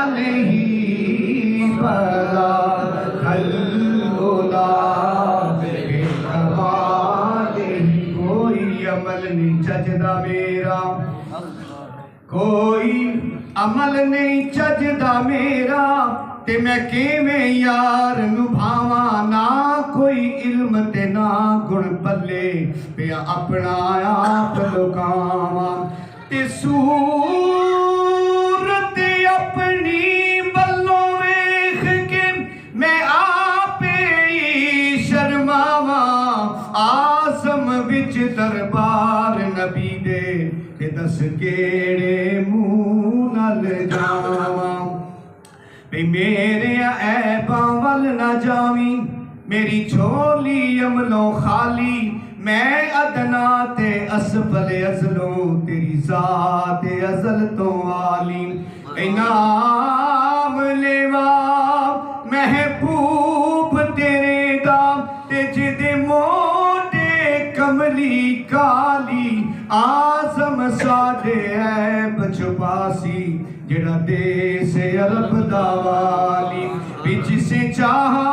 नहीं पता खलगुदा कोई अमल नहीं चजदा मेरा, कोई अमल नहीं चजदा मेरा, ते मैं किवें यार निभावा। ना कोई इल्म ते ना गुण पल्ले, पिया अपना आप लुकावा। ते सूरत अपनी बल्लों वेख के मैं आपे ही शर्मावा। आसम विच दरबार नबी दे, ते दस केड़े मुंह नाल जावा। वे मेरे ऐबां वल ना जावी, मेरी झोली अमलों खाली। मैं अदना ते असफल अज़लों, तेरी ज़ात अज़ल तो आली। इनाम लेवा महबूब तेरे दा, ते जिदे मोटे कमली काली। आज़म सादे ऐब छुपासी, जेड़ा देस अरब दा वाली। जिसे चाहा